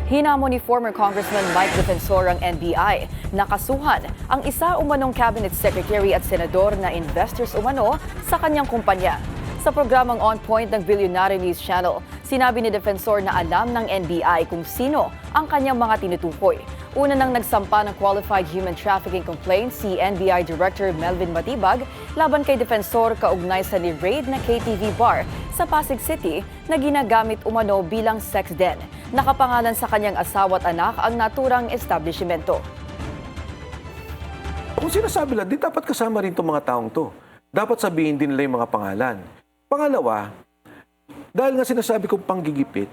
Hinamo ni former Congressman Mike Defensor ang NBI. Nakasuhan ang isa umanong cabinet secretary at senador na investors umano sa kanyang kumpanya. Sa programang On Point ng Billionaire News Channel, sinabi ni Defensor na alam ng NBI kung sino ang kanyang mga tinutukoy. Una nang nagsampa ng Qualified Human Trafficking Complaint si NBI Director Melvin Matibag laban kay Defensor kaugnay sa ni-raid na KTV bar sa Pasig City na ginagamit umano bilang sex den. Nakapangalan sa kanyang asawa at anak ang naturang establishmento. Kung sinasabi lang, di dapat kasama rin itong mga taong to. Dapat sabihin din nila yung mga pangalan. Pangalawa, dahil nga sinasabi kong panggigipit,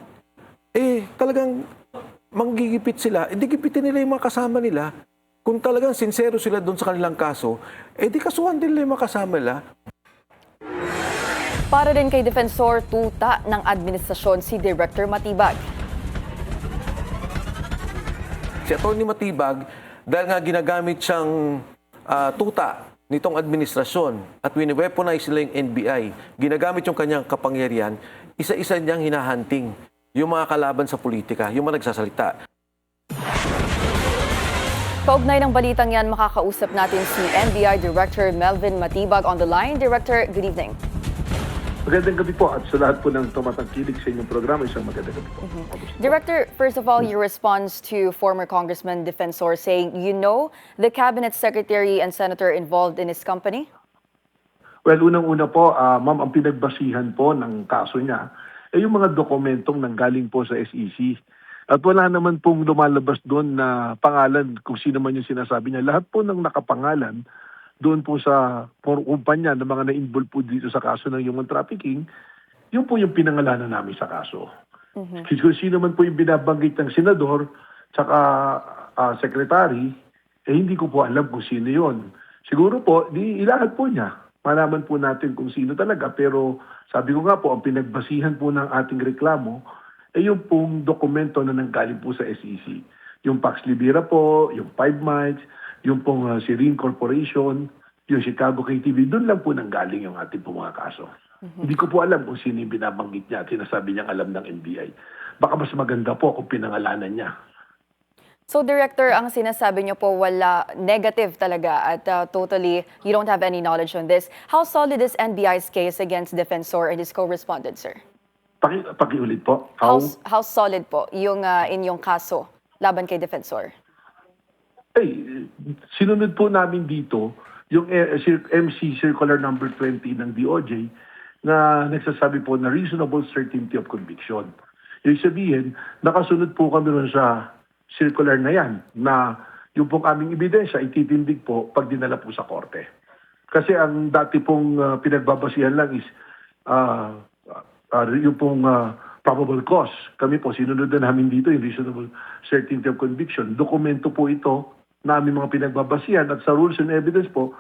talagang manggigipit sila, di gipitin nila yung mga kasama nila. Kung talagang sincero sila doon sa kanilang kaso, di kasuhan din nila yung mga kasama nila. Para rin kay Defensor, tuta ng administrasyon si Director Matibag. Si Atty. Matibag, dahil nga ginagamit siyang tuta nitong administrasyon at wini-weaponize nila yung NBI, ginagamit yung kanyang kapangyarihan, isa-isa niyang hinahanting yung mga kalaban sa politika, yung mga nagsasalita. Kaugnay ng balitang yan, makakausap natin si NBI Director Melvin Matibag on the line. Director, good evening. Magandang gabi po at sa lahat po ng tumatangkilik sa inyong programa, isang magandang gabi po. Director, first of all, your response to former Congressman Defensor saying you know the cabinet secretary and senator involved in his company? Well, unang-una po, ma'am, ang pinagbasihan po ng kaso niya ay yung mga dokumentong nanggaling po sa SEC. At wala naman pong lumalabas doon na pangalan kung sino man yung sinasabi niya. Lahat po ng nakapangalan doon po sa kumpanya ng mga na-involve po dito sa kaso ng human trafficking, yun po yung pinangalanan namin sa kaso. Kung sino man po yung binabanggit ng senador tsaka secretary, hindi ko po alam kung sino yun. Siguro po, ilahad po niya. Malaman po natin kung sino talaga. Pero sabi ko nga po, ang pinagbasihan po ng ating reklamo ay yung pong dokumento na nanggaling po sa SEC. Yung Pax Libera po, yung 5 Miles, yung pong Serene Corporation, yung Chicago KTV, doon lang po nanggaling yung ating po mga kaso. Hindi ko po alam kung sino yung binabanggit niya at sinasabi niyang alam ng NBI. Baka mas maganda po kung pinangalanan niya. So, Director, ang sinasabi niyo po wala negative talaga at totally you don't have any knowledge on this. How solid is NBI's case against Defensor and his co-respondent, sir? Pakiulit po. How solid po yung inyong kaso laban kay Defensor? Sinunod po namin dito yung MC Circular number 20 ng DOJ na nagsasabi po na reasonable certainty of conviction. Ibig sabihin, nakasunod po kami ron sa circular na yan na yung pong aming ebidensya ititindig po pag dinala po sa korte. Kasi ang dati pong pinagbabasihan lang is yung pong probable cause. Kami po, sinunod na namin dito yung reasonable certainty of conviction. Dokumento po ito na aming mga pinagbabasihan at sa rules and evidence po,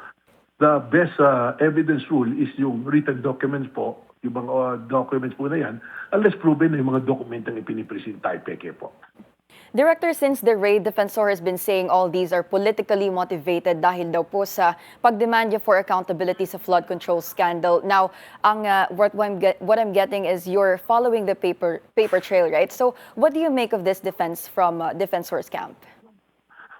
the best evidence rule is yung written documents po, yung mga documents po na yan, unless proven na yung mga dokumentong ipinipresenta ay peke po. Director, since the raid, Defensor has been saying all these are politically motivated dahil daw po sa pagdemand niya for accountability sa flood control scandal. Now, what I'm getting is you're following the paper trail, right? So, what do you make of this defense from Defensor's camp?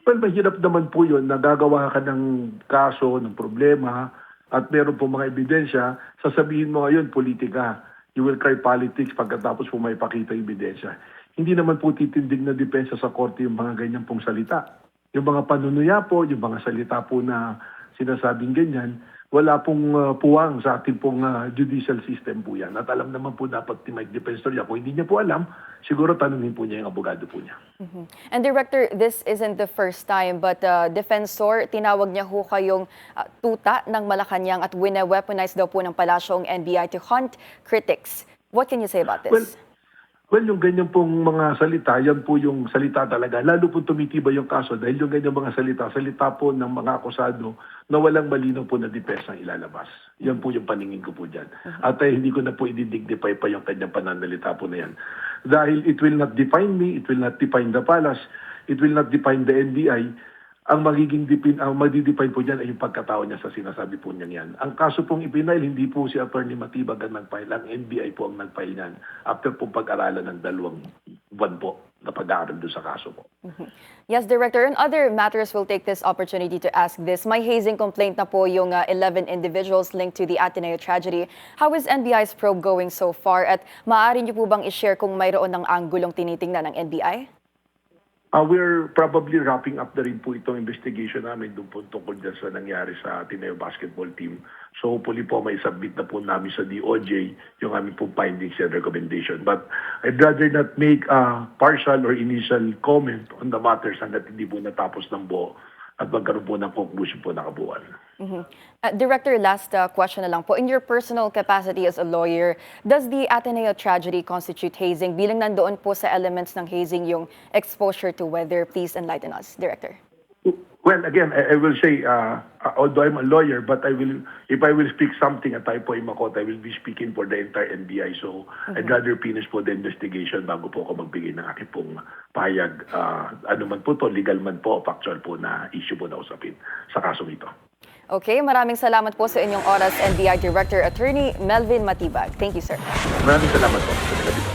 Well, mahirap naman po yun. Nagagawa ka ng kaso, ng problema, at meron po mga ebidensya. Sasabihin mo ngayon, politika. You will cry politics pagkatapos po may pakita ebidensya. Hindi naman po titindig na depensa sa korte yung mga ganyan pong salita. Yung mga panunuya po, yung mga salita po na sinasabing ganyan, wala pong puwang sa ating pong judicial system po yan. At alam naman po dapat ni Mike Defensor yan. Kung hindi niya po alam, siguro tanungin po niya yung abogado po niya. And Director, this isn't the first time, but Defensor, tinawag niya ho kayong tuta ng Malacanang at wina-weaponize daw po ng palasyo ang NBI to hunt critics. What can you say about this? Well, yung ganyan pong mga salita, yan po yung salita talaga. Lalo po tumitibay yung kaso dahil yung ganyan mga salita po ng mga akusado na walang malinaw po na depensa ang ilalabas. Yan po yung paningin ko po dyan. At hindi ko na po i-dignify pa yung kanyang pananalita po na yan. Dahil it will not define me, it will not define the palace, it will not define the NBI. ang magdidefine po dyan ay yung pagkatao niya sa sinasabi po niya yan. Ang kaso pong ipinail, hindi po si Attorney Matibag ang nag-file, ang NBI po ang nag-file niyan after po pag-aralan ng 2 buwan po na pag-aaral doon sa kaso po. Yes, Director. And other matters will take this opportunity to ask this. May hazing complaint na po yung 11 individuals linked to the Ateneo tragedy. How is NBI's probe going so far? At maaari niyo po bang i-share kung mayroon ng anggulong tinitingnan ng NBI? We're probably wrapping up na rin po itong investigation namin doon po tungkol dyan sa nangyari sa Ateneo basketball team. So hopefully po may submit na po namin sa DOJ yung aming po findings and recommendation. But I'd rather not make a partial or initial comment on the matters hanggat hindi po natapos ng buo at magkaroon po ng conclusion po na kabuuan. Director, last question na lang po. In your personal capacity as a lawyer, does the Ateneo tragedy constitute hazing? Bilang nandoon po sa elements ng hazing yung exposure to weather, please enlighten us, Director. Well, again, I will say, although I'm a lawyer, but if I will speak something at tayo po ay makot, I will be speaking for the entire NBI. So I'd rather finish po the investigation bago po ako magbigay ng aking pong pahayag. Ano man po to, legal man po, factual po na issue po na usapin sa kasong ito. Okay, maraming salamat po sa inyong oras, NBI Director Attorney Melvin Matibag. Thank you, sir. Maraming salamat po sa nagabito.